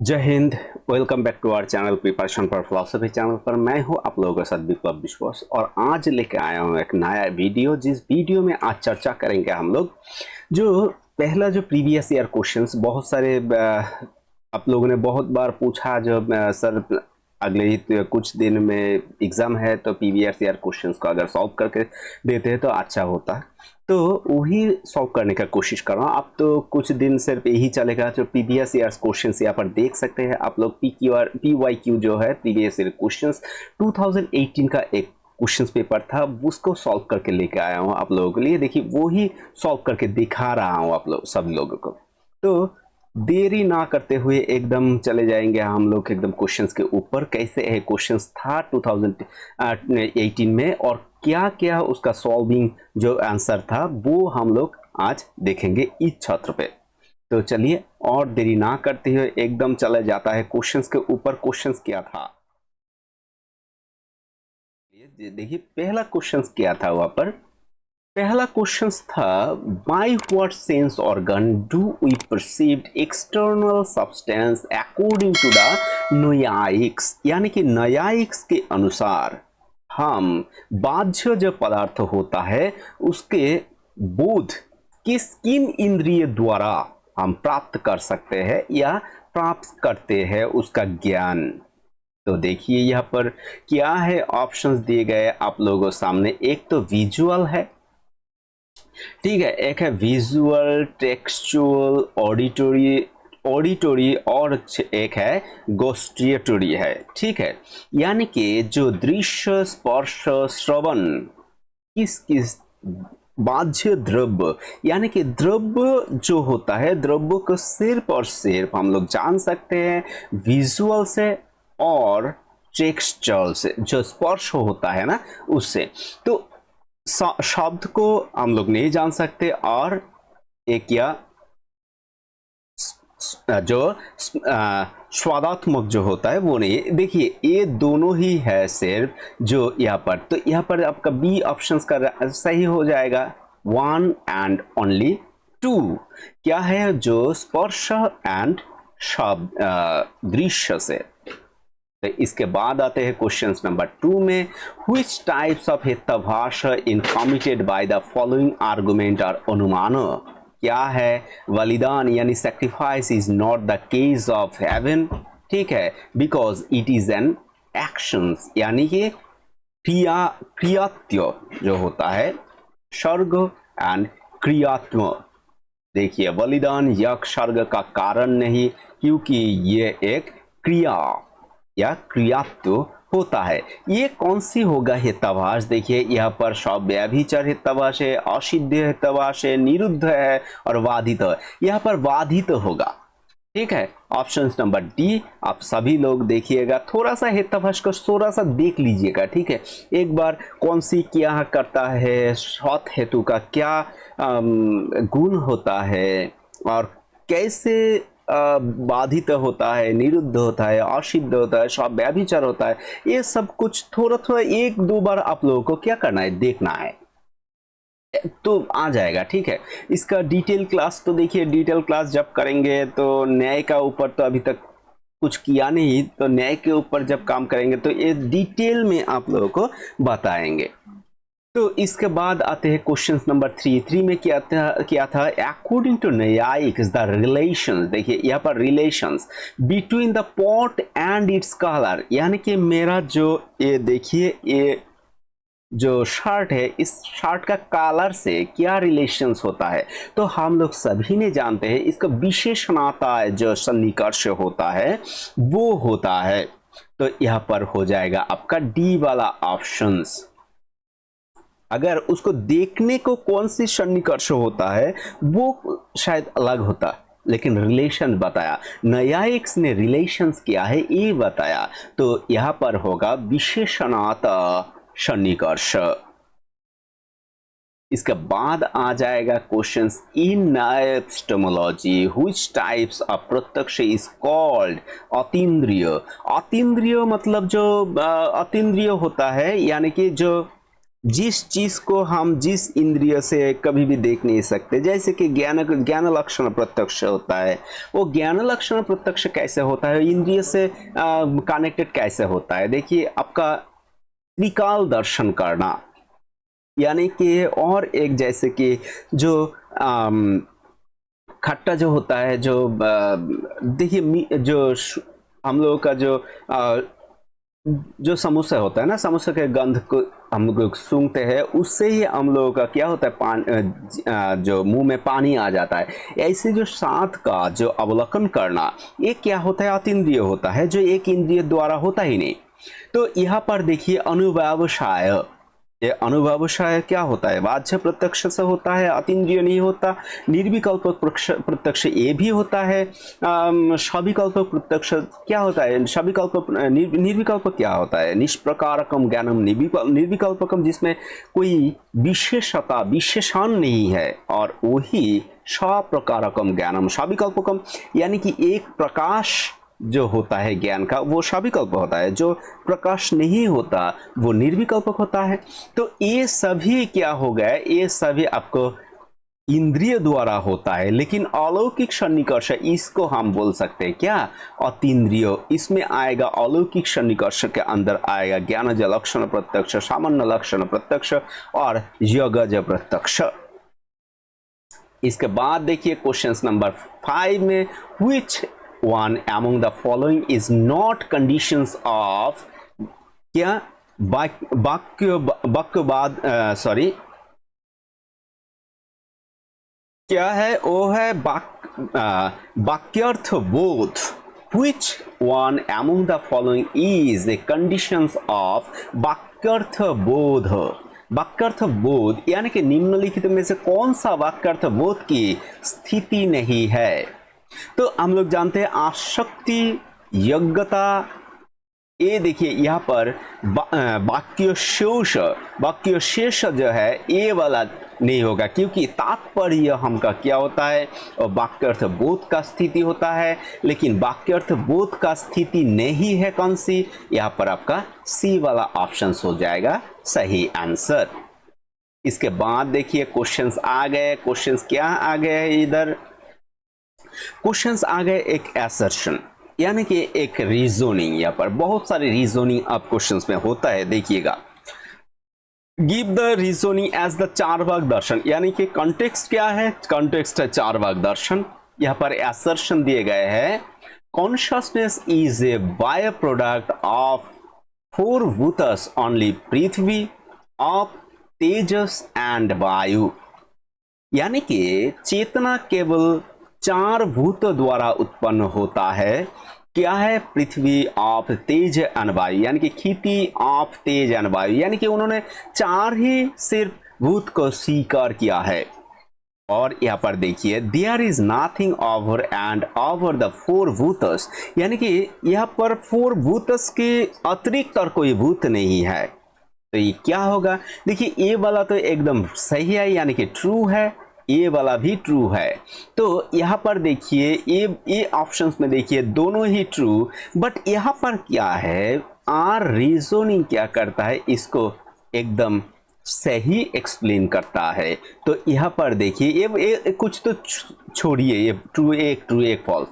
जय हिंद। Welcome back to our channel preparation for philosophy channel पर मैं हूं आप लोगों के साथ विप्लव विश्वास और आज लेके आया हूं एक नया वीडियो। जिस वीडियो में आज चर्चा करेंगे हम लोग जो पहला जो प्रीवियस ईयर क्वेश्चंस बहुत सारे आप लोगों ने बहुत बार पूछा जो सर अगले ही कुछ दिन में एग्जाम है तो प्रीवियस ईयर क्वेश्चंस को अगर सॉल्व करके देते हैं तो अच्छा होता है, तो वही सॉल्व करने का कोशिश कर रहा हूँ। अब तो कुछ दिन सिर्फ यही चलेगा जो प्रीवियस ईयर क्वेश्चंस यहाँ पर देख सकते हैं आप लोग। PYQ जो है प्रीवियस ईयर क्वेश्चंस 2018 का एक क्वेश्चंस पेपर था, उसको सॉल्व करके लेके आया हूँ आप लोगों के लिए। देखिए वो ही सॉल्व करके दिखा रहा हूँ आप लोग सब लोगों को। तो देरी ना करते हुए एकदम चले जाएंगे हम लोग एकदम क्वेश्चंस के ऊपर। कैसे है क्वेश्चंस था 2018 में और क्या क्या उसका सॉल्विंग जो आंसर था वो हम लोग आज देखेंगे इस छात्र पे। तो चलिए और देरी ना करते हुए एकदम चला जाता है क्वेश्चंस के ऊपर। क्वेश्चंस क्या था देखिए, पहला क्वेश्चंस क्या था वहां पर। पहला क्वेश्चन था by what sense organ do we perceived external substance according to the नोयाइक्स, यानी कि नोयाइक्स के अनुसार हम बाह्य जो पदार्थ होता है उसके बोध किन इंद्रिय द्वारा हम प्राप्त कर सकते हैं या प्राप्त करते हैं उसका ज्ञान। तो देखिए यहाँ पर क्या है, ऑप्शंस दिए गए आप लोगों सामने। एक तो विजुअल है, ठीक है, एक है विजुअल, टेक्सचुअल, ऑडिटोरी और एक है गोस्टिएटरी है, ठीक है। यानी कि जो दृश्य, स्पर्श, श्रवण किस बाह्य द्रव्य, यानी कि द्रव्य जो होता है, द्रव्य को सिर्फ और सिर्फ हम लोग जान सकते हैं विजुअल से और टेक्सचुअल से, जो स्पर्श होता है ना उससे। तो शब्द को हम लोग नहीं जान सकते और एक या जो स्वादात्मक जो होता है वो नहीं। देखिए ये दोनों ही है सिर्फ जो यहाँ पर। तो यहाँ पर आपका बी ऑप्शन का सही हो जाएगा, 1 एंड ओनली 2। क्या है, जो स्पर्श एंड शब्द दृश्य से। तो इसके बाद आते हैं क्वेश्चन नंबर 2 में, व्हिच टाइप्स ऑफ हितभाष in committed by the following argument are अनुमान। क्या है, बलिदान यानी sacrifice is not the case of heaven, ठीक है, because it is an actions, यानी कि क्रियात्य जो होता है, स्वर्ग एंड क्रियात्म। देखिए बलिदान यज्ञ स्वर्ग का कारण नहीं, क्योंकि ये एक क्रिया या क्रियात्व होता है। ये कौन सी होगा हितभाष। देखिए यहाँ पर सब व्यभिचार हितभाष है, असिद्ध हितभाष है, निरुद्ध है और बाधित है। यहाँ पर बाधित होगा, ठीक है। Option number D. आप सभी लोग देखिएगा, थोड़ा सा हितभाष को थोड़ा सा देख लीजिएगा, ठीक है, एक बार कौन सी क्या करता है, सत हेतु का क्या गुण होता है और कैसे बाधित होता है, निरुद्ध होता है, असिद्ध होता है, सब व्यभिचार होता है। ये सब कुछ थोड़ा थोड़ा एक दो बार आप लोगों को क्या करना है, देखना है, तो आ जाएगा, ठीक है। इसका डिटेल क्लास तो देखिए, डिटेल क्लास जब करेंगे तो न्याय का ऊपर तो अभी तक कुछ किया नहीं, तो न्याय के ऊपर जब काम करेंगे तो ये डिटेल में आप लोगों को बताएंगे। तो इसके बाद आते हैं क्वेश्चन नंबर 3 में क्या था, अकॉर्डिंग टू न्यायिक्स द रिलेशंस। देखिए यहाँ पर relations between the pot and its colour, यानी कि मेरा जो ये देखिए ये जो शर्ट है, इस शर्ट का कलर से क्या रिलेशंस होता है। तो हम लोग सभी ने जानते हैं इसका विशेषणता है, जो सन्निकर्ष होता है वो होता है। तो यहाँ पर हो जाएगा आपका डी वाला ऑप्शंस। अगर उसको देखने को कौन सी सन्निकर्ष होता है वो शायद अलग होता, लेकिन रिलेशन बताया, न्यायिक्स ने रिलेशंस क्या है ये बताया, तो यहां पर होगा विशेषणाता सन्निकर्ष। इसके बाद आ जाएगा questions in epistemology which types of प्रत्यक्ष इज कॉल्ड अतीन्द्रिय। अतीन्द्रिय मतलब जो अतीन्द्रिय होता है, यानी कि जो जिस चीज को हम जिस इंद्रिय से कभी भी देख नहीं सकते, जैसे कि ज्ञान लक्षण प्रत्यक्ष होता है, वो ज्ञान लक्षण प्रत्यक्ष कैसे होता है, इंद्रिय से कनेक्टेड कैसे होता है। देखिए आपका त्रिकाल दर्शन करना, यानी कि और एक जैसे कि जो खट्टा जो होता है, जो देखिए जो हम लोगों का जो समोसा होता है ना, समोसा के गंध को हम लोग सूंघते हैं, उससे ही हम लोगों का क्या होता है, जो मुंह में पानी आ जाता है। ऐसे जो सात का जो अवलोकन करना, ये क्या होता है, अतीन्द्रिय होता है, जो एक इंद्रिय द्वारा होता ही नहीं। तो यहाँ पर देखिए अनुभावशाय, ये अनुभावशाय क्या होता है, बाह्य प्रत्यक्ष से होता है, अतीन्द्रिय नहीं होता। निर्विकल्प प्रत्यक्ष ये भी होता है। सविकल्प प्रत्यक्ष क्या होता है, सविकल्प निर्विकल्प क्या होता है, निष्प्रकारकम ज्ञानम निर्विकल्पकम, जिसमें कोई विशेषता विशेषण नहीं है, और वही सप्रकारकम ज्ञानम सविकल्पकम, यानी कि एक प्रकाश जो होता है ज्ञान का, वो सविकल्प होता है, जो प्रकाश नहीं होता वो निर्विकल्पक होता है। तो ये सभी क्या हो गए, ये सभी आपको इंद्रिय द्वारा होता है, लेकिन अलौकिक सन्निकर्ष इसको हम बोल सकते हैं क्या, अतीन्द्रिय। इसमें आएगा अलौकिक सन्निकर्ष के अंदर आएगा ज्ञानज लक्षण प्रत्यक्ष, सामान्य लक्षण प्रत्यक्ष और यज्ञ प्रत्यक्ष। इसके बाद देखिए क्वेश्चन नंबर 5 में, which one among the following is not conditions of क्या वाक्यवाद, सॉरी क्या है, वो है वाक्यार्थ बोध। which one among the following is the conditions of वाक्यार्थ बोध। वाक्यार्थ बोध यानी कि निम्नलिखित में से कौन सा वाक्यार्थ बोध की स्थिति नहीं है। तो हम लोग जानते हैं आसक्ति, योग्यता, ये देखिए यहाँ पर वाक्य शेष जो है ये वाला नहीं होगा, क्योंकि तात्पर्य हमका क्या होता है, और वाक्यार्थ बोध का स्थिति होता है, लेकिन वाक्यार्थ बोध का स्थिति नहीं है कौन सी, यहाँ पर आपका सी वाला ऑप्शन हो जाएगा सही आंसर। इसके बाद देखिए क्वेश्चंस आ गए। क्वेश्चंस क्या आ गए, इधर क्वेश्चंस आ गए एक असर्शन, यानी कि एक रीजनिंग। यहाँ पर बहुत सारे रीजनिंग अब क्वेश्चंस में होता है, देखिएगा। Give the reasoning as the Charvaka दर्शन, यानी कि कॉन्टेक्स्ट क्या है, कॉन्टेक्स्ट है चारवाक दर्शन। यहाँ पर असर्शन दिए गए हैं, consciousness is a by product of 4 भूतस ओनली, पृथ्वी, आप, तेजस एंड वायु, यानी कि चेतना केवल 4 भूत द्वारा उत्पन्न होता है। क्या है, पृथ्वी, आप, तेज एंड वायु, यानी कि खेती, आप, तेज एंड वायु, यानी कि उन्होंने 4 ही सिर्फ भूत को स्वीकार किया है। और यहाँ पर देखिए there is nothing over and over the 4 भूतस, यानी कि यहाँ पर 4 भूतस के अतिरिक्त और कोई भूत नहीं है। तो ये क्या होगा, देखिए ये वाला तो एकदम सही है, यानी कि ट्रू है, ये वाला भी ट्रू है। तो यहाँ पर देखिए ये ऑप्शंस में देखिए दोनों ही ट्रू, बट यहाँ पर क्या है, आर रीजनिंग क्या करता है, इसको एकदम सही एक्सप्लेन करता है। तो यहाँ पर देखिए ये कुछ तो छोड़िए, ये ट्रू एक फॉल्स,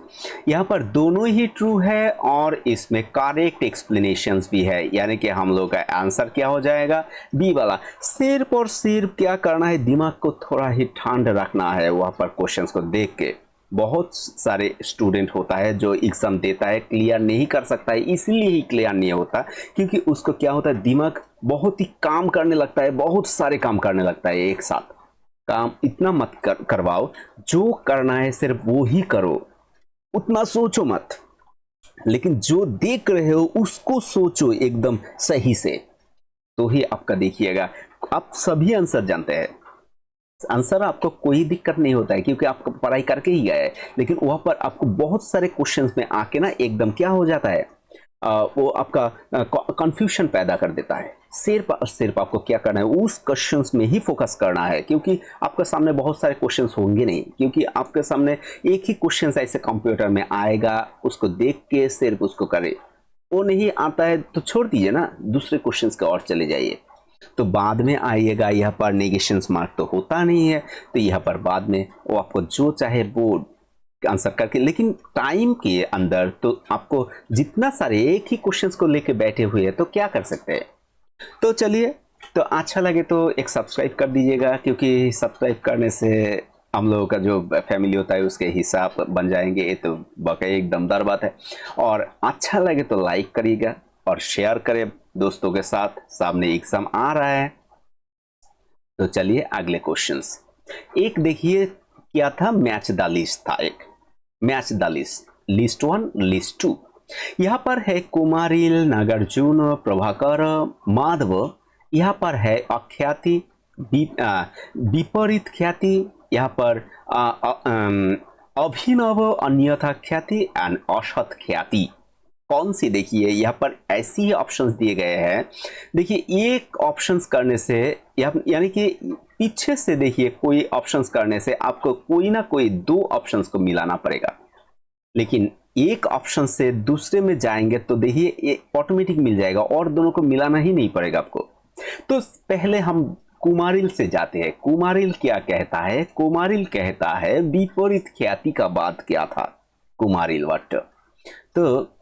यहाँ पर दोनों ही ट्रू है और इसमें करेक्ट एक्सप्लेनेशंस भी है, यानी कि हम लोग का आंसर क्या हो जाएगा, बी वाला। सिर्फ और सिर्फ क्या करना है, दिमाग को थोड़ा ही ठंड रखना है वहाँ पर क्वेश्चंस को देख के। बहुत सारे स्टूडेंट होता है जो एग्जाम देता है क्लियर नहीं कर सकता है, इसलिए ही क्लियर नहीं होता क्योंकि उसको क्या होता है, दिमाग बहुत ही काम करने लगता है, बहुत सारे काम करने लगता है एक साथ। काम इतना मत करवाओ, जो करना है सिर्फ वो ही करो, उतना सोचो मत, लेकिन जो देख रहे हो उसको सोचो एकदम सही से, तो ही आपका देखिएगा। आप सभी आंसर जानते हैं, आंसर आपको कोई दिक्कत नहीं होता है क्योंकि आप पढ़ाई करके ही गए, लेकिन वहां पर आपको बहुत सारे क्वेश्चंस में आके ना एकदम क्या हो जाता है, वो आपका कंफ्यूजन पैदा कर देता है। सिर्फ आपको क्या करना है, उस क्वेश्चंस में ही फोकस करना है, क्योंकि आपके सामने बहुत सारे क्वेश्चंस होंगे नहीं, क्योंकि आपके सामने एक ही क्वेश्चंस ऐसे कंप्यूटर में आएगा, उसको देख के सिर्फ उसको करे। वो नहीं आता है तो छोड़ दीजिए ना, दूसरे क्वेश्चंस की ओर चले जाइए। तो बाद में आइएगा, यहाँ पर नेगेशंस मार्क तो होता नहीं है, तो यहाँ पर बाद में वो आपको जो चाहे वो आंसर करके, लेकिन टाइम के अंदर तो आपको जितना सारे एक ही क्वेश्चंस को लेके बैठे हुए हैं तो क्या कर सकते हैं। तो चलिए, तो अच्छा लगे तो एक सब्सक्राइब कर दीजिएगा, क्योंकि सब्सक्राइब करने से हम लोगों का जो फैमिली होता है उसके हिसाब बन जाएंगे, ये तो वाकई एक दमदार बात है। और अच्छा लगे तो लाइक करिएगा और शेयर करें दोस्तों के साथ। सामने एग्जाम आ रहा है, तो चलिए अगले क्वेश्चंस। एक देखिए क्या था, मैच द लिस्ट था, एक match the list, list 1 list 2। यहाँ पर है कुमारिल, नागार्जुन, प्रभाकर, माधव। यहाँ पर है अख्याति, विपरीत ख्याति, यहाँ पर अभिनव, अन्यथा ख्याति एंड असत ख्याति। कौन सी, देखिए यहाँ पर ऐसी ही ऑप्शंस दिए गए हैं। देखिए एक ऑप्शंस करने से यानी कि पीछे से देखिए कोई ऑप्शंस करने से आपको कोई ना कोई दो ऑप्शंस को मिलाना पड़ेगा, लेकिन एक ऑप्शन से दूसरे में जाएंगे तो देखिए ये ऑटोमेटिक मिल जाएगा और दोनों को मिलाना ही नहीं पड़ेगा आपको। तो पहले हम कुमारिल से जाते हैं। कुमारिल क्या कहता है? कुमारिल कहता है विपरीत ख्याति का बाद क्या था, कुमारिल वट। तो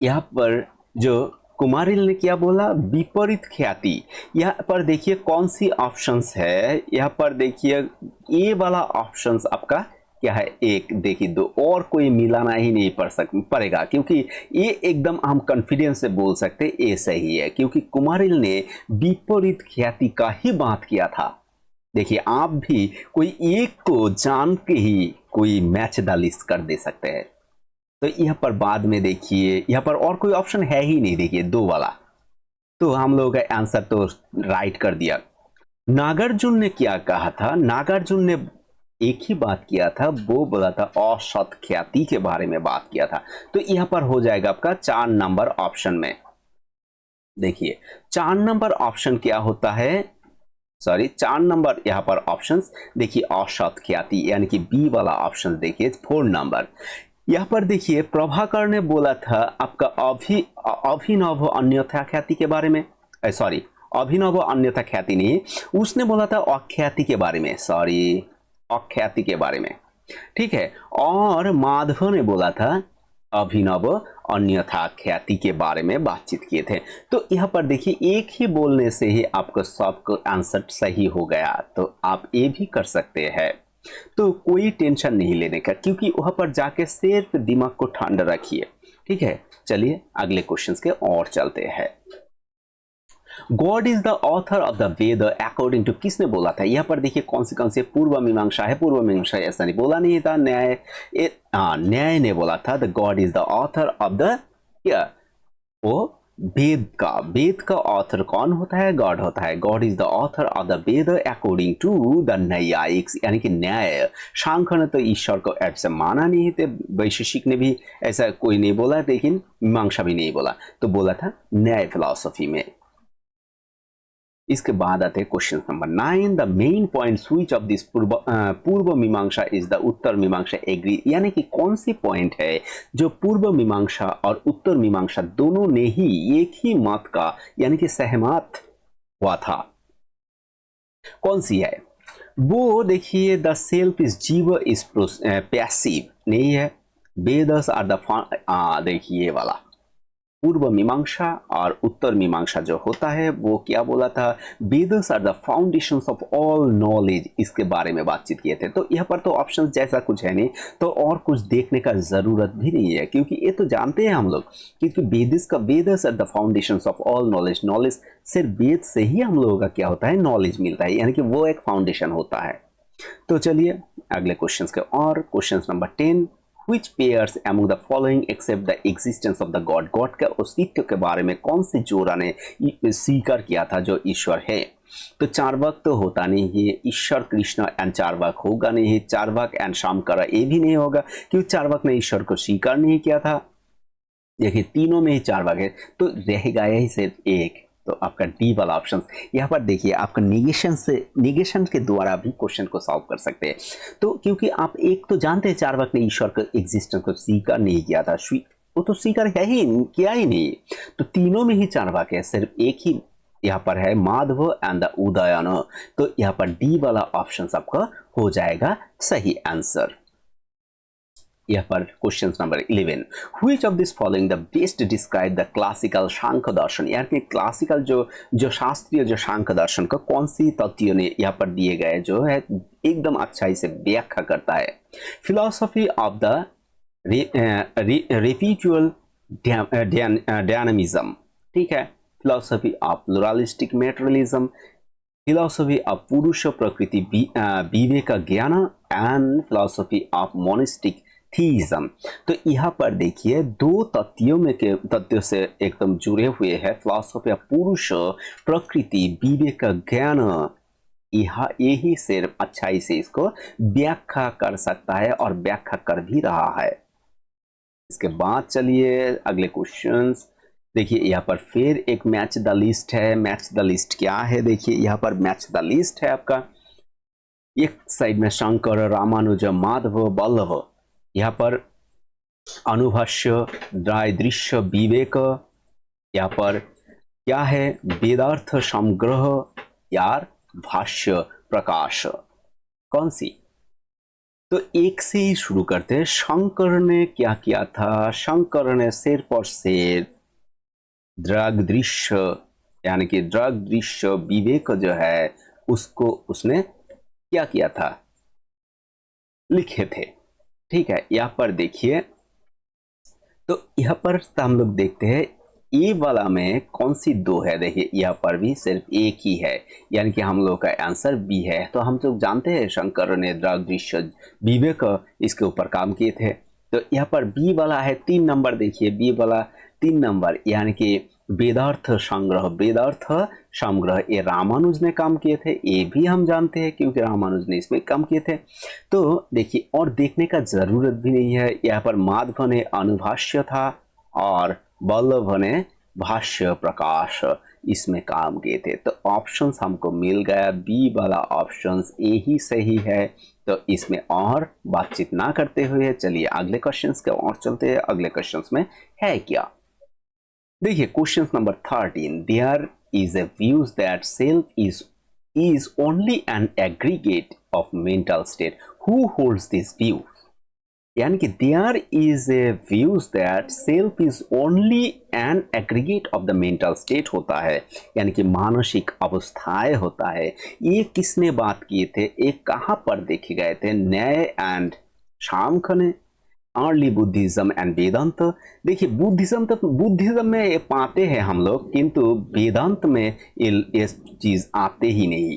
यहाँ पर जो कुमारिल ने क्या बोला, विपरीत ख्याति। यहाँ पर देखिए कौन सी ऑप्शंस है, यहाँ पर देखिए ए वाला ऑप्शंस आपका क्या है, एक, देखिए दो, और कोई मिलाना ही नहीं पड़ेगा, क्योंकि ये एकदम हम कॉन्फिडेंस से बोल सकते ये सही है, क्योंकि कुमारिल ने विपरीत ख्याति का ही बात किया था। देखिए आप भी कोई एक को जान के ही कोई मैच द लिस्ट कर दे सकते हैं। तो यहाँ पर बाद में देखिए यहाँ पर और कोई ऑप्शन है ही नहीं, देखिए दो वाला, तो हम लोगों का आंसर तो राइट कर दिया। नागार्जुन ने क्या कहा था? नागार्जुन ने एक ही बात किया था, वो बोला था असत ख्याति के बारे में बात किया था। तो यहाँ पर हो जाएगा आपका 4 नंबर ऑप्शन में। देखिए 4 नंबर ऑप्शन क्या होता है, सॉरी 4 नंबर यहाँ पर ऑप्शंस देखिए असत ख्याति, यानी कि बी वाला ऑप्शन देखिए 4 नंबर। यहाँ पर देखिए प्रभाकर ने बोला था आपका अभिनव अन्यथा ख्याति के बारे में, सॉरी अभिनव अन्यथा ख्याति नहीं, उसने बोला था अख्याति के बारे में, सॉरी अख्याति के बारे में, ठीक है। और माधव ने बोला था अभिनव अन्यथा ख्याति के बारे में बातचीत किए थे। तो यहाँ पर देखिए एक ही बोलने से ही आपको सबको आंसर सही हो गया, तो आप ये भी कर सकते हैं। तो कोई टेंशन नहीं लेने का, क्योंकि वहां पर जाके सिर्फ दिमाग को ठंडा रखिए, ठीक है। चलिए अगले क्वेश्चंस के और चलते हैं। God is the author of the Veda according to, किसने बोला था? यहाँ पर देखिए कौन सी पूर्व मीमांसा है, पूर्व मीमांसा ऐसा नहीं बोला नहीं था, न्याय ने बोला था the God is the author of the, वो वेद का ऑथर कौन होता है? गॉड होता है। God is the author of the Veda according to the न्यायिक्स, यानी कि न्याय। सांख्य ने तो ईश्वर को ऐसे माना नहीं थे, वैशेषिक ने भी ऐसा कोई नहीं बोला, लेकिन मीमांसा भी नहीं बोला, तो बोला था न्याय फिलॉसफी में। इसके बाद आते हैं question number 9। The main point switch off this पूर्व मीमांसा इज द उत्तर मीमांसा एग्री, यानी कि कौन सी पॉइंट है जो पूर्व मीमांसा और उत्तर मीमांसा दोनों ने ही एक ही मत का यानी कि सहमत हुआ था, कौन सी है वो? देखिए द सेल्फ इज जीव इज पैसिव नहीं है, वेदस आर द, देखिए वाला पूर्व मीमांसा और उत्तर मीमांसा जो होता है वो क्या बोला था? Vedas are the foundations of all knowledge, इसके बारे में बातचीत किए थे। तो यहाँ पर तो ऑप्शंस जैसा कुछ है नहीं, तो और कुछ देखने का जरूरत भी नहीं है, क्योंकि ये तो जानते हैं हम लोग, क्योंकि Vedas are the foundations of all knowledge. Knowledge सिर्फ वेद से ही हम लोगों का क्या होता है, नॉलेज मिलता है, यानी कि वो एक फाउंडेशन होता है। तो चलिए अगले क्वेश्चन के और, question number 10। Which pairs among the following accept the existence of the God? God के अस्तित्व के बारे में कौन से जोड़ा ने स्वीकार किया था जो ईश्वर है? तो चार्वाक तो होता नहीं है, ईश्वर कृष्ण एंड चार्वाक होगा नहीं है, चार्वाक एंड शामकरा ये भी नहीं होगा, क्योंकि चार्वाक ने ईश्वर को स्वीकार नहीं किया था। देखिए तीनों में ही चार्वाक है, तो रहेगा यही सिर्फ एक, तो आपका डी वाला ऑप्शन। यहाँ पर देखिए आपका निगेशन के द्वारा भी क्वेश्चन को सॉल्व कर सकते हैं। तो क्योंकि आप एक तो जानते हैं चार्वाक ने ईश्वर के एग्जिस्टेंस को स्वीकार नहीं किया था, वो तो स्वीकार किया ही नहीं, तो तीनों में ही चार्वाक है, सिर्फ एक ही यहाँ पर है माधव एंड द उदयन, तो यहाँ पर डी वाला ऑप्शन आपका हो जाएगा सही आंसर। यहाँ पर question number 11, which of this following the best describe the classical Samkhya दर्शन, यार कि क्लासिकल जो शास्त्रीय जो सांख्य दर्शन का कौन सी तथ्यों ने यहाँ पर दिए गए जो है एकदम अच्छाई से व्याख्या करता है। Philosophy of the ritual dynamism, ठीक है, philosophy of pluralistic materialism, philosophy of पुरुष प्रकृति विवेक ज्ञान and philosophy of monistic theism. तो यहाँ पर देखिए दो तथ्यों से एकदम जुड़े हुए हैं, फिलॉसफी ऑफ पुरुष प्रकृति विवेक ज्ञान, यही सिर्फ अच्छाई से इसको व्याख्या कर सकता है और व्याख्या कर भी रहा है। इसके बाद चलिए अगले क्वेश्चंस देखिए, यहाँ पर फिर एक मैच द लिस्ट है। मैच द लिस्ट क्या है, देखिए यहाँ पर मैच द लिस्ट है आपका, एक साइड में शंकर, रामानुज, माधव, वल्लभ, यहाँ पर अनुभाष्य, दृश्य, विवेक, यहाँ पर क्या है वेदार्थ संग्रह, यार भाष्य प्रकाश, कौन सी? तो एक से ही शुरू करते हैं। शंकर ने क्या किया था, शंकर ने सिर पर सिर दृग दृश्य यानी कि दृग दृश्य विवेक जो है उसको उसने क्या किया था, लिखे थे, ठीक है। यहाँ पर देखिए, तो यहाँ पर हम लोग देखते हैं ए वाला में कौन सी दो है, देखिए यहाँ पर भी सिर्फ एक ही है, यानी कि हम लोग का आंसर बी है। तो हम लोग जानते हैं शंकर ने दृग दृश्य विवेक इसके ऊपर काम किए थे। तो यहाँ पर बी वाला है 3 नंबर, देखिए बी वाला 3 नंबर, यानी कि वेदार्थ संग्रह ये रामानुज ने काम किए थे, ये भी हम जानते हैं क्योंकि रामानुज ने इसमें काम किए थे। तो देखिए और देखने का जरूरत भी नहीं है, यहाँ पर माधव ने अनुभाष्य था और वल्लभ ने भाष्य प्रकाश इसमें काम किए थे। तो ऑप्शंस हमको मिल गया, बी वाला ऑप्शंस यही सही है। तो इसमें और बातचीत ना करते हुए चलिए अगले क्वेश्चंस के और चलते हैं। अगले क्वेश्चंस में है क्या, देखिए question number 13, there is a views that self is only an aggregate of mental state, who holds this view, यानी कि there is a views that self is only an aggregate of the mental state होता है, यानी कि मानसिक अवस्थाएं होता है। ये किसने बात किए थे, एक कहाँ पर देखे गए थे, न्याय एंड सांख्य ने, अर्ली बुद्धिज्म एंड वेदांत। देखिए बुद्धिज्म में ये पाते हैं हम लोग, किंतु वेदांत में ये चीज आते ही नहीं।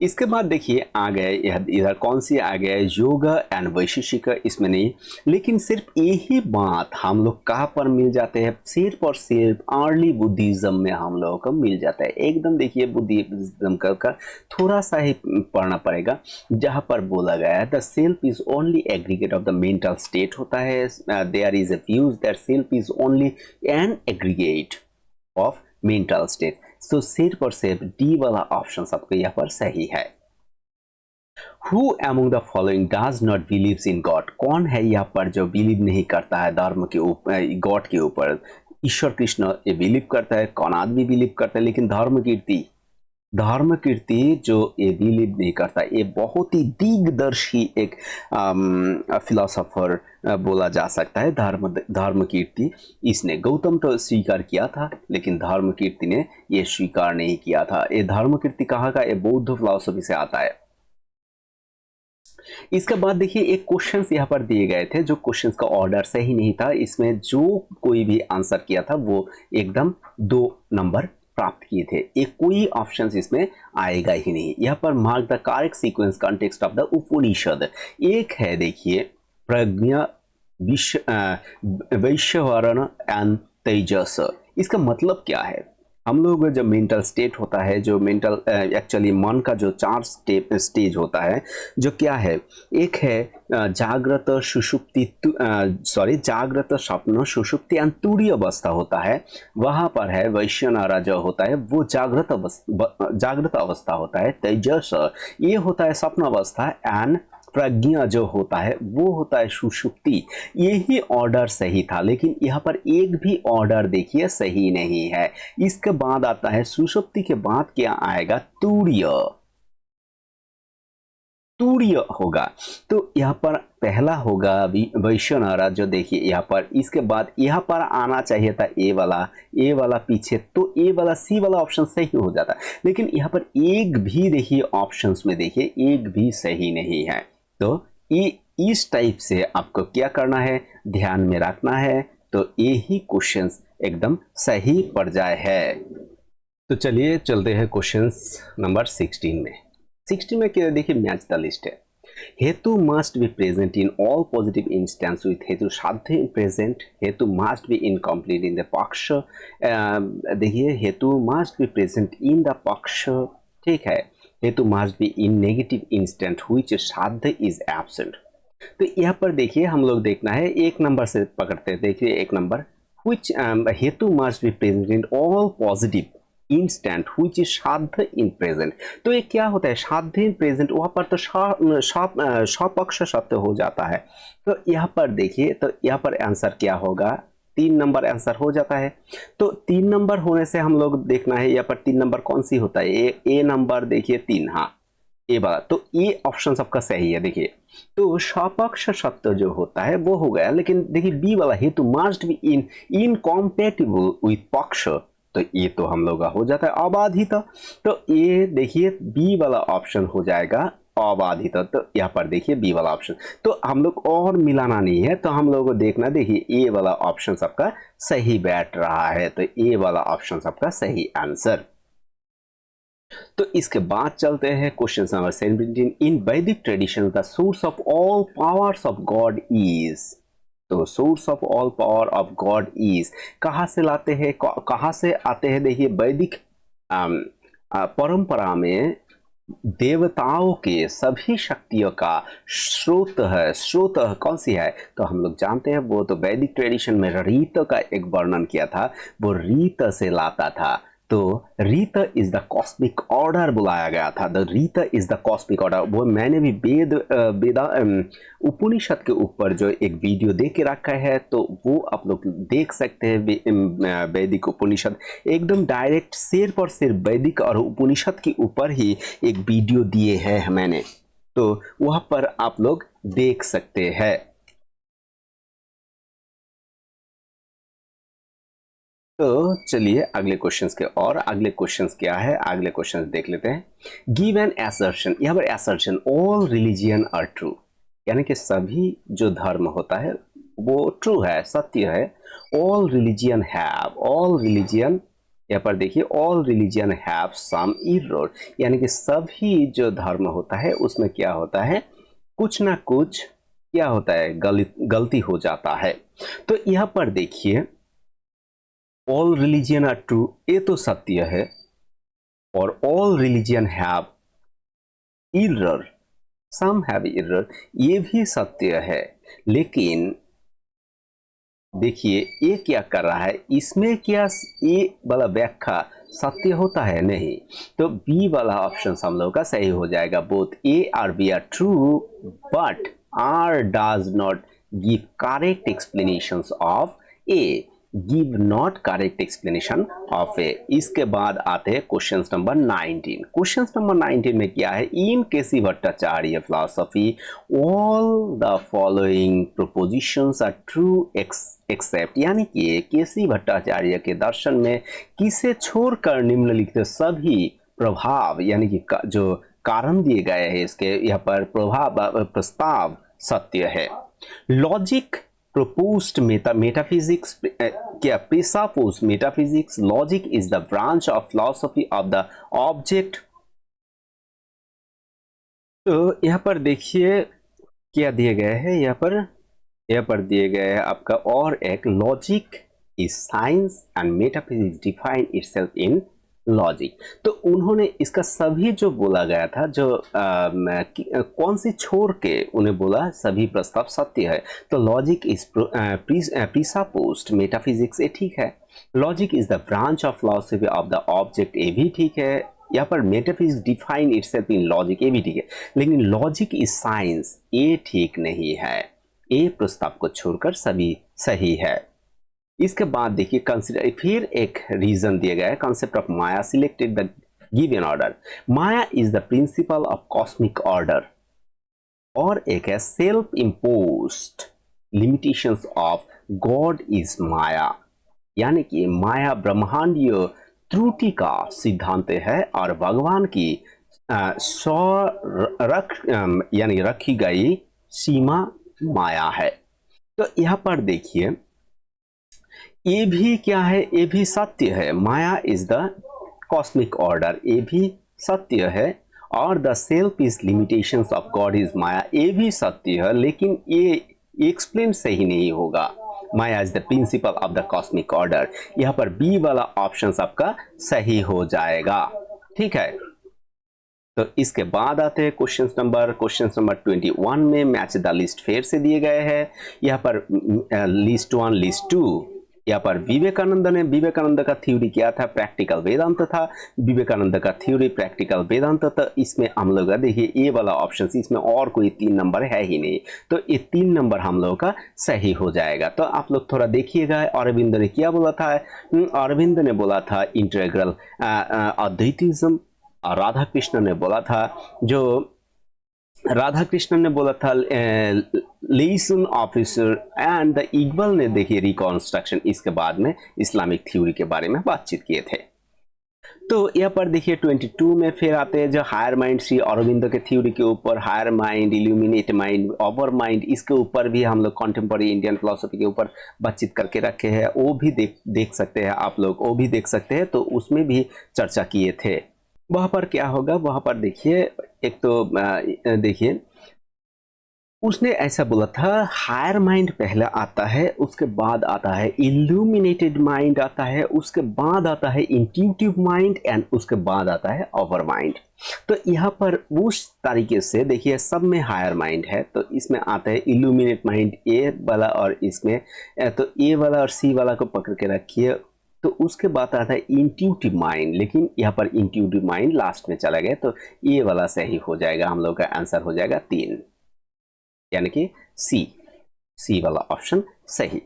इसके बाद देखिए आ गए इधर कौन सी आ गए, योग एंड वैशेषिक, इसमें नहीं, लेकिन सिर्फ यही बात हम लोग कहाँ पर मिल जाते हैं, सिर्फ और सिर्फ अर्ली बुद्धिज्म में हम लोगों को मिल जाता है एकदम। देखिए बुद्धिज्म का थोड़ा सा ही पढ़ना पड़ेगा, जहाँ पर बोला गया है the self is only aggregate of the mental state होता है, there is a views that self is only an aggregate of mental state. तो सिर्फ और सिर्फ डी वाला ऑप्शन आपको यहाँ पर सही है। Who among the following does not believes in God, कौन है यहाँ पर जो बिलीव नहीं करता है धर्म के ऊपर, गॉड के ऊपर। ईश्वर कृष्ण ये बिलीव करता है, कौन आदमी बिलीव करता है, लेकिन धर्म कीर्ति जो ये बिलीव नहीं करता। ये बहुत ही दिग्दर्शी एक फिलोसोफर बोला जा सकता है धर्म कीर्ति। इसने गौतम तो स्वीकार किया था, लेकिन धर्म कीर्ति ने ये स्वीकार नहीं किया था। ये धर्म कीर्ति कहाँ का, ये बौद्ध फिलोसफी से आता है। इसके बाद देखिए एक क्वेश्चंस यहाँ पर दिए गए थे, जो क्वेश्चंस का ऑर्डर सही नहीं था, इसमें जो कोई भी आंसर किया था वो एकदम 2 नंबर प्राप्त किए थे। एक कोई ऑप्शंस इसमें आएगा ही नहीं। यहाँ पर mark the correct sequence context of the Upanishad, एक है देखिए प्रज्ञा वैश्यवरण एंड तेजस। इसका मतलब क्या है, हम लोग जब मेंटल स्टेट होता है, जो मेंटल एक्चुअली मन का जो 4 स्टेज होता है, जो क्या है, एक है जागृत स्वप्न सुषुप्ति एंड तुरीय अवस्था होता है। वहां पर है वैश्यनारा जो होता है वो जागृत अवस्था होता है। तेजस ये होता है स्वप्न अवस्था एंड प्रज्ञा जो होता है वो होता है सुषुप्ति। यही ऑर्डर सही था, लेकिन यहाँ पर एक भी ऑर्डर देखिए सही नहीं है। इसके बाद आता है सुषुप्ति के बाद क्या आएगा, तूर्य। तूर्य होगा, तो यहाँ पर पहला होगा वैश्वानर, जो देखिए यहाँ पर। इसके बाद यहाँ पर आना चाहिए था ए वाला पीछे, तो ए वाला सी वाला ऑप्शन सही हो जाता, लेकिन यहाँ पर एक भी देखिए ऑप्शंस में देखिए एक भी सही नहीं है। तो ये इस टाइप से आपको क्या करना है, ध्यान में रखना है, तो यही क्वेश्चंस एकदम सही पड़ जाए है। तो चलिए चलते हैं क्वेश्चंस नंबर 16 में। 16 में क्या देखिए, मैच द लिस्ट है। हेतु must be present in all positive instance with हेतु साध्य इन प्रेजेंट। हेतु must be incomplete in the पक्ष। देखिए हेतु must be present in the पक्ष, ठीक है। हेतु must be in negative instant which साध्य इज एब्सेंट। तो यहाँ पर देखिए हम लोग देखना है, एक नंबर से पकड़ते हैं। देखिए एक नंबर, व्हिच हेतु must be present in all positive instant which is साध्य इन प्रेजेंट। तो ये क्या होता है, साध्य इन प्रेजेंट, वहां पर तो सपक्ष सत्य हो जाता है। तो यहाँ पर देखिए, तो यहाँ पर आंसर क्या होगा, 3 नंबर आंसर हो जाता है। तो 3 नंबर होने से हम लोग देखना है यहाँ पर 3 नंबर कौन सी होता है, ए नंबर देखिए 3, हाँ ए वाला, तो ये ऑप्शन सबका सही है। देखिए तो सपक्ष सत्य जो होता है वो हो गया, लेकिन देखिए बी वाला हेतु मस्ट बी इनकॉम्पेटिबल विथ पक्ष, तो ये तो हम लोग का हो जाता है अबाधित। तो ये देखिए बी वाला ऑप्शन हो जाएगा अबाधित। तो यहाँ पर देखिए बी वाला ऑप्शन, तो हम लोग और मिलाना नहीं है, तो हम लोग को देखना, देखिए ए वाला ऑप्शन सबका सही बैठ रहा है, तो ए वाला ऑप्शन सबका सही आंसर। तो इसके बाद चलते हैं question number 17। In Vedic tradition the source of all powers of God is. तो source of all power of God is कहाँ से लाते हैं, कहाँ से आते हैं। देखिए वैदिक परंपरा में देवताओं के सभी शक्तियों का स्रोत है। स्रोत कौन सी है, तो हम लोग जानते हैं, वो तो वैदिक ट्रेडिशन में रीत का एक वर्णन किया था, वो रीत से लाता था। तो रीत इज द कॉस्मिक ऑर्डर बुलाया गया था, द रीत इज द कॉस्मिक ऑर्डर। वो मैंने भी वेदा उपनिषद के ऊपर जो एक वीडियो दे के रखा है, तो वो आप लोग देख सकते हैं। वैदिक उपनिषद एकदम डायरेक्ट सिर पर सिर वैदिक और उपनिषद के ऊपर ही एक वीडियो दिए हैं मैंने, तो वहां पर आप लोग देख सकते हैं। तो चलिए अगले क्वेश्चंस के, और अगले क्वेश्चंस क्या है, अगले क्वेश्चंस देख लेते हैं। गिव एन असर्शन, यहाँ पर assertion all religion are true, यानी कि सभी जो धर्म होता है वो ट्रू है, सत्य है। All religion have, all religion, यहाँ पर देखिए all religion have some error, यानी कि सभी जो धर्म होता है उसमें क्या होता है, कुछ ना कुछ क्या होता है, गलती हो जाता है। तो यहाँ पर देखिए ऑल रिलीजियन आर ट्रू, ये तो सत्य है, और all religion have error, some have error, ये भी सत्य है। लेकिन देखिए ये क्या कर रहा है, इसमें क्या ये वाला व्याख्या सत्य होता है, नहीं। तो बी वाला ऑप्शन हम लोग का सही हो जाएगा। बोथ ए और B are true but R does not give correct explanations of A, give not correct explanation of A. इसके बाद आते हैं क्वेश्चन नंबर 19। क्वेश्चन नंबर 19 में क्या है, in KC Bhattacharya philosophy all the following propositions are true except, यानी कि केसी भट्टाचार्य के दर्शन में किसे छोड़कर निम्नलिखित सभी प्रभाव, यानी कि जो कारण दिए गए हैं इसके यहाँ पर प्रस्ताव सत्य है। लॉजिक proposed metaphysics, क्या presupposed metaphysics, logic is the branch of philosophy of the object। तो यहाँ पर देखिए क्या दिए गए हैं, यहाँ पर दिए गए हैं आपका, और एक logic is science and metaphysics define itself in logic. तो उन्होंने इसका सभी जो बोला गया था, जो कौन सी छोड़ के उन्हें बोला सभी प्रस्ताव सत्य है। तो लॉजिक इज प्रीसपोज्ड, मेटाफिजिक्स ये ठीक है। Logic is the branch of philosophy of the object, ये भी ठीक है। यहाँ पर मेटाफिजिक्स डिफाइन इटसेल्फ इन लॉजिक, ये भी ठीक है, लेकिन लॉजिक इज साइंस, ये ठीक नहीं है। ये प्रस्ताव को छोड़कर सभी सही है। इसके बाद देखिए कंसिडर, फिर एक रीजन दिया गया है, concept of Maya selected the given order. Maya is the principle of cosmic order, और एक है self imposed limitations of God is Maya, यानी कि माया ब्रह्मांडीय त्रुटि का सिद्धांत है और भगवान की यानी रखी गई सीमा माया है। तो यहाँ पर देखिए ये भी क्या है, ये भी सत्य है, Maya is the cosmic order, ये भी सत्य है, और the self is limitations of God is Maya, ये भी सत्य है, लेकिन ये एक्सप्लेन सही नहीं होगा। Maya is the principle of the cosmic order, यहाँ पर बी वाला ऑप्शन आपका सही हो जाएगा। ठीक है, तो इसके बाद आते हैं क्वेश्चन नंबर 21 में मैच द लिस्ट फेयर से दिए गए हैं। यहाँ पर लिस्ट 1 लिस्ट 2, यहाँ पर विवेकानंद का थ्योरी क्या था, प्रैक्टिकल वेदांत था। विवेकानंद का थ्योरी प्रैक्टिकल वेदांत, तो इसमें हम लोग देखिए ये वाला ऑप्शन, इसमें और कोई 3 नंबर है ही नहीं, तो ये 3 नंबर हम लोगों का सही हो जाएगा। तो आप लोग थोड़ा देखिएगा अरविंद ने क्या बोला था। अरविंद ने बोला था इंटीग्रल अद्वैतिज्म, और राधा कृष्ण ने बोला था लेसन ऑफिसर, एंड द इक्बल ने देखिए रिकॉन्स्ट्रक्शन, इसके बाद में इस्लामिक थ्योरी के बारे में बातचीत किए थे। तो यहाँ पर देखिए 22 में फिर आते हैं जो हायर माइंड, श्री अरविंद के थ्योरी के ऊपर, higher mind, illuminate mind, over mind, इसके ऊपर भी हम लोग कॉन्टेम्पररी इंडियन फिलोसफी के ऊपर बातचीत करके रखे हैं, वो भी देख सकते हैं आप लोग, वो भी देख सकते हैं, तो उसमें भी चर्चा किए थे। वहाँ पर क्या होगा, वहाँ पर देखिए एक तो देखिए उसने ऐसा बोला था हायर माइंड पहले आता है, उसके बाद आता है इल्यूमिनेटेड माइंड आता है, उसके बाद आता है इंट्यूटिव माइंड, एंड उसके बाद आता है अवर माइंड। तो यहाँ पर उस तरीके से देखिए सब में हायर माइंड है, तो इसमें आता है इल्यूमिनेट माइंड ए वाला, और इसमें तो ए वाला और सी वाला को पकड़ के रखिए। तो उसके बाद आता है इंट्यूटिव माइंड, लेकिन यहाँ पर इंट्यूटिव माइंड लास्ट में चला गया, तो ये वाला सही हो जाएगा, हम लोग का आंसर हो जाएगा 3, यानी कि सी वाला ऑप्शन सही।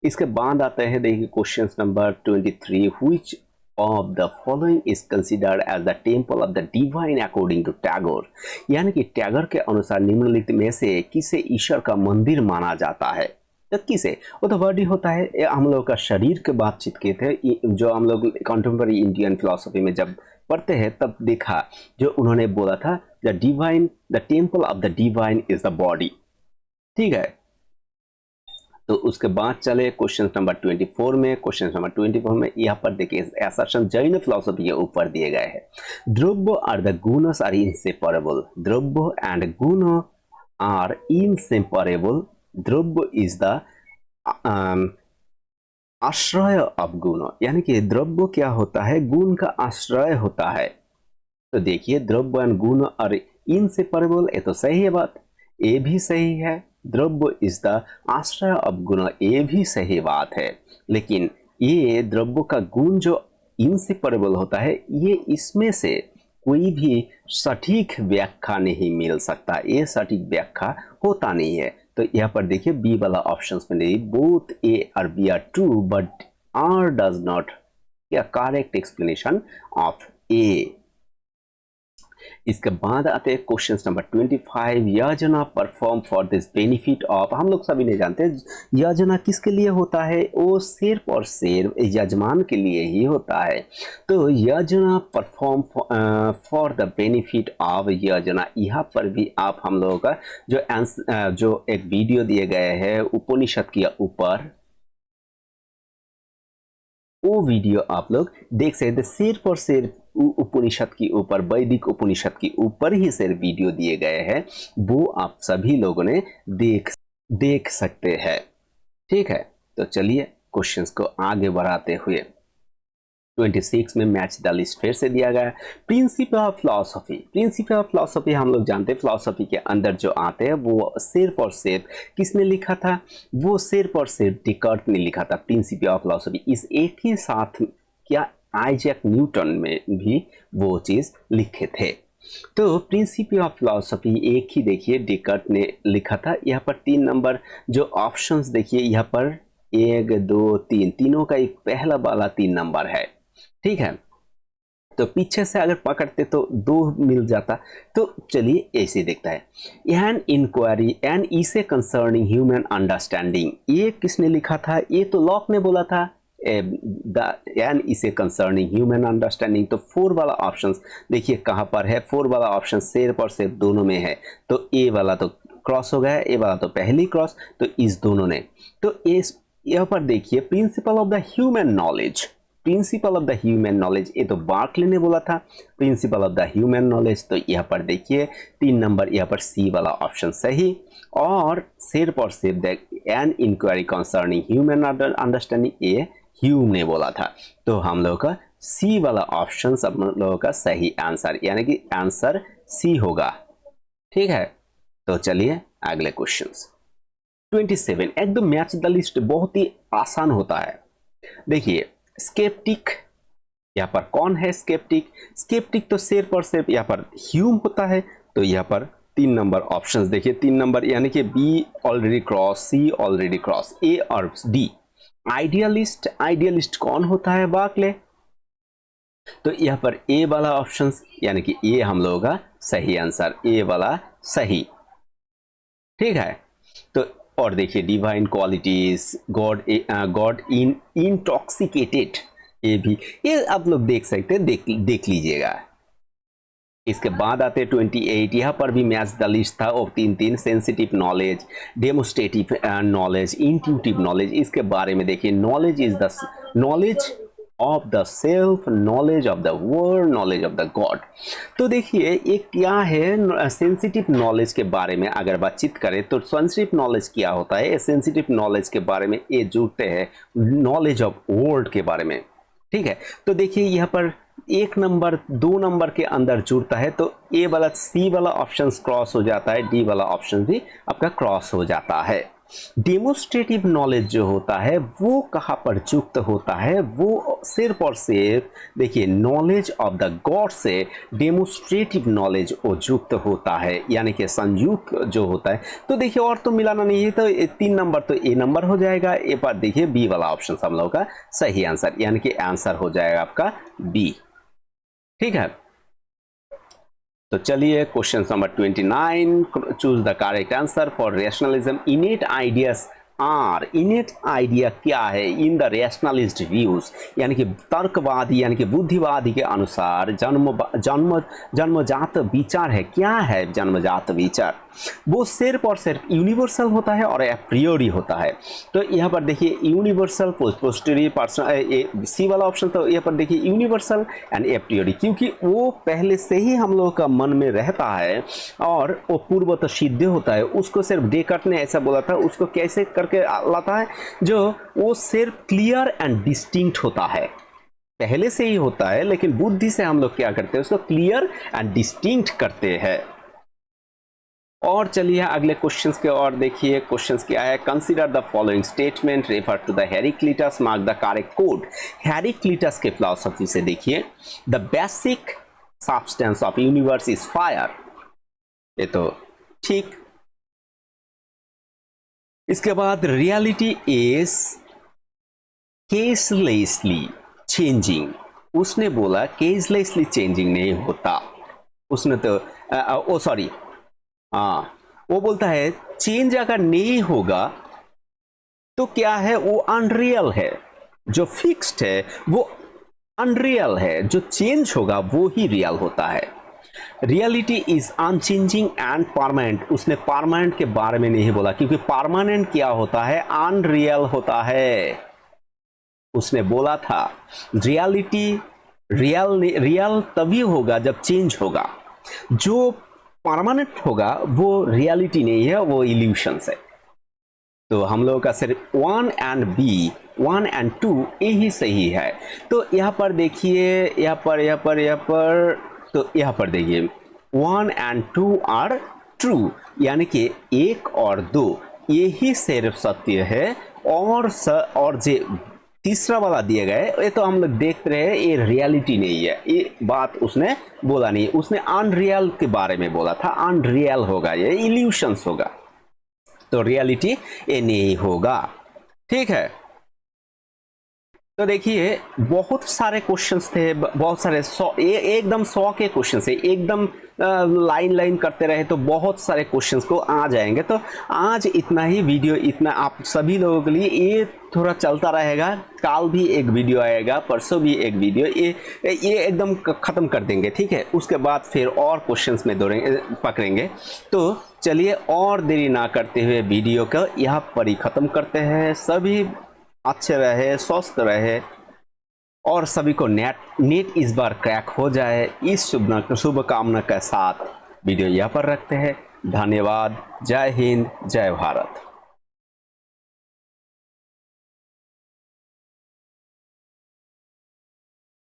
इसके बाद आता है देखिए question number 23, which of the following is considered as the temple of the divine according to Tagore, यानी कि टैगोर के अनुसार निम्नलिखित में से किसे ईश्वर का मंदिर माना जाता है। तो किसे, वो तो वर्ड ही होता है, हम लोग का शरीर के बातचीत किए थे, जो हम लोग कॉन्टेम्पररी इंडियन फिलोसफी में जब पढ़ते हैं तब देखा, जो उन्होंने बोला था the temple of the divine is the body. ठीक है, तो उसके बाद चले क्वेश्चन नंबर 24 में। क्वेश्चन नंबर 24 में यहाँ पर देखिए असर्शन जैन फिलोसफी के ऊपर दिए गए हैं। द्रव्य आर द गुणस आर इनसेपरेबल, द्रव्य एंड गुण आर इनसेपरेबल, द्रव्य इज द आश्रय ऑफ गुण, यानी कि द्रव्य क्या होता है, गुण का आश्रय होता है। तो देखिए द्रव्य एंड गुण और इनसेपरेबल, ये तो सही है बात, ये भी सही है। द्रव्य इज द आश्रय ऑफ गुण, ये भी सही बात है, लेकिन ये द्रव्य का गुण जो इनसेपरेबल होता है, ये इसमें से कोई भी सटीक व्याख्या नहीं मिल सकता, ये सटीक व्याख्या होता नहीं है। तो यहाँ पर देखिए बी वाला ऑप्शंस में नहीं, बोथ ए और B are true but R does not correct explanation of A. इसके बाद आते हैं क्वेश्चन नंबर 25, यजना perform for this benefit of, हम लोग सभी नहीं जानते यजना किसके लिए होता है, वो सिर्फ और सिर्फ यजमान के लिए ही होता है। तो यजना perform for the benefit of यजना, यहाँ पर भी आप हम लोगों का जो एक वीडियो दिए गए हैं उपनिषद के ऊपर, वो वीडियो आप लोग देख सकते, सिर्फ और सिर्फ उपनिषद के ऊपर, वैदिक उपनिषद के ऊपर ही सिर्फ वीडियो दिए गए हैं, वो आप सभी लोगों ने देख सकते हैं। ठीक है, तो चलिए क्वेश्चंस को आगे बढ़ाते हुए 26 में मैच द लिस्ट फिर से दिया गया। Principle of philosophy, principle of philosophy हम लोग जानते हैं, फिलॉसफी के अंदर जो आते हैं वो सिर्फ और सिर्फ किसने लिखा था, वो सिर्फ और सिर्फ डेकार्ट ने लिखा था। प्रिंसिपल ऑफ फिलॉसफी इस एक ही साथ क्या आइजैक न्यूटन में भी वो चीज लिखे थे। तो प्रिंसिपल ऑफ फिलॉसफी एक ही देखिए डेकार्ट ने लिखा था। यहाँ पर 3 नंबर जो ऑप्शंस देखिए, यहाँ पर 1 2 3 तीनों का एक पहला वाला 3 नंबर है, ठीक है। तो पीछे से अगर पकड़ते तो 2 मिल जाता। तो चलिए ऐसे देखता है, एन इंक्वायरी एन इसे कंसर्निंग ह्यूमन अंडरस्टैंडिंग, ये किसने लिखा था? ये तो लॉक ने बोला था, एन इसे कंसर्निंग ह्यूमन अंडरस्टैंडिंग। तो 4 वाला ऑप्शन देखिए कहाँ पर है, 4 वाला ऑप्शन सिर्फ और सिर्फ दोनों में है। तो ए वाला तो क्रॉस हो गया, ए वाला तो पहली क्रॉस, तो इस दोनों ने। तो इस यहाँ पर देखिए principal of the human knowledge, principal of the human knowledge, ये तो बार्कले ने बोला था principal of the human knowledge. तो यहाँ पर देखिए 3 नंबर, यहाँ पर सी वाला ऑप्शन सही। और सिर्फ an inquiry concerning human understanding, ये ह्यूम ने बोला था। तो हम लोग का सी वाला ऑप्शन सब लोगों का सही आंसर, यानी कि आंसर सी होगा, ठीक है। तो चलिए अगले क्वेश्चंस 27, एकदम मैच द लिस्ट, बहुत ही आसान होता है। देखिए स्केप्टिक, यहाँ पर कौन है स्केप्टिक? स्केप्टिक तो सिर्फ और सिर्फ यहाँ पर ह्यूम होता है। तो यहाँ पर 3 नंबर ऑप्शंस देखिए, 3 नंबर यानी कि बी ऑलरेडी क्रॉस, सी ऑलरेडी क्रॉस, ए और डी। आइडियलिस्ट, आइडियलिस्ट कौन होता है? बार्कले। तो यहाँ पर ए वाला ऑप्शन यानी कि ए हम लोगों का सही आंसर, ए वाला सही, ठीक है। तो और देखिए डिवाइन क्वालिटीज, गॉड इन इंटॉक्सिकेटेड, ये भी ये आप लोग देख सकते हैं, देख लीजिएगा। इसके बाद आते 28, यहाँ पर भी मैच द लिस्ट था और 3 sensitive knowledge, demonstrative knowledge, intuitive knowledge. इसके बारे में देखिए, knowledge is the knowledge of the self, knowledge of the word, knowledge of the God. तो देखिए ये क्या है, सेंसिटिव नॉलेज के बारे में अगर बातचीत करें तो सेंसिटिव नॉलेज क्या होता है? सेंसिटिव नॉलेज के बारे में ये जुड़ते हैं नॉलेज ऑफ वर्ड के बारे में, ठीक है। तो देखिए यहाँ पर 1 नंबर 2 नंबर के अंदर जुड़ता है, तो ए वाला सी वाला ऑप्शन क्रॉस हो जाता है, डी वाला ऑप्शन भी आपका क्रॉस हो जाता है। डेमोस्ट्रेटिव नॉलेज जो होता है वो कहाँ पर युक्त होता है? वो सिर्फ और सिर्फ देखिए नॉलेज ऑफ द गॉड से डेमोस्ट्रेटिव नॉलेज वो युक्त होता है, यानी कि संयुक्त जो होता है। तो देखिए और तो मिलाना नहीं है, तो 3 नंबर तो ए नंबर हो जाएगा। ए पर देखिए बी वाला ऑप्शन हम लोग का सही आंसर, यानी कि आंसर हो जाएगा आपका बी, ठीक है। तो चलिए question number 29, choose the correct answer for rationalism. Innate ideas are, innate idea क्या है? इन द रैशनलिस्ट व्यूज, यानी कि तर्कवादी यानी कि बुद्धिवादी के अनुसार जन्मजात विचार है। क्या है जन्मजात विचार? वो सिर्फ और सिर्फ यूनिवर्सल होता है और एप्रियोरी होता है। तो यहाँ पर देखिए यूनिवर्सल, पोस्टरी, पर्सनल, सी वाला ऑप्शन। तो यहाँ पर देखिए यूनिवर्सल एंड एप्रियोरी, क्योंकि वो पहले से ही हम लोगों का मन में रहता है और वो पूर्वत सिद्ध होता है। उसको सिर्फ डेकार्ट ने ऐसा बोला था, उसको कैसे करके लाता है? जो वो सिर्फ क्लियर एंड डिस्टिंक्ट होता है, पहले से ही होता है, लेकिन बुद्धि से हम लोग क्या करते हैं? उसको क्लियर एंड डिस्टिंक्ट करते हैं। और चलिए अगले क्वेश्चंस के और देखिए, क्वेश्चंस क्या है? Consider the following statement, refer to the Heraclitus, mark the correct code. Heraclitus के फिलॉसफी से देखिए, the basic substance of universe is fire, ये तो ठीक। इसके बाद रियलिटी इज केसलेसली चेंजिंग, उसने बोला केसलेसली चेंजिंग नहीं होता। उसने तो ओ सॉरी, हाँ वो बोलता है चेंज अगर नहीं होगा तो क्या है? वो अनरियल है। जो फिक्स्ड है वो अनरियल है, जो चेंज होगा वो ही रियल होता है। Reality is unchanging and permanent, उसने परमानेंट के बारे में नहीं बोला, क्योंकि परमानेंट क्या होता है? अनरियल होता है। उसने बोला था रियलिटी रियल तभी होगा जब चेंज होगा, जो परमानेंट होगा वो रियलिटी नहीं है, वो इल्यूशंस है। तो हम लोगों का सिर्फ 1 एंड बी, 1 एंड 2 यही सही है। तो यहाँ पर देखिए, यहाँ पर तो यहाँ पर देखिए 1 एंड 2 आर ट्रू, यानी कि 1 और 2 यही सिर्फ सत्य है, और जे तीसरा वाला दिए गए, ये तो हम लोग देख रहे हैं, ये रियलिटी नहीं है, ये बात उसने बोला नहीं, उसने अनरियल के बारे में बोला था, अनरियल होगा, ये इल्यूशंस होगा, तो रियलिटी ये नहीं होगा। ठीक है, तो देखिए बहुत सारे क्वेश्चंस थे, बहुत सारे 100 एकदम 100 के क्वेश्चन है, एकदम लाइन लाइन करते रहे तो बहुत सारे क्वेश्चंस को आ जाएंगे। तो आज इतना ही वीडियो, इतना आप सभी लोगों के लिए, ये थोड़ा चलता रहेगा, कल भी एक वीडियो आएगा, परसों भी एक वीडियो, ये एकदम ख़त्म कर देंगे। ठीक है, उसके बाद फिर और क्वेश्चंस में पकड़ेंगे। तो चलिए और देरी ना करते हुए वीडियो को यहाँ पर ही ख़त्म करते हैं। सभी अच्छे रहे, स्वस्थ रहे और सभी को नेट इस बार क्रैक हो जाए, इस शुभकामना के साथ वीडियो यहाँ पर रखते हैं। धन्यवाद। जय हिंद, जय भारत।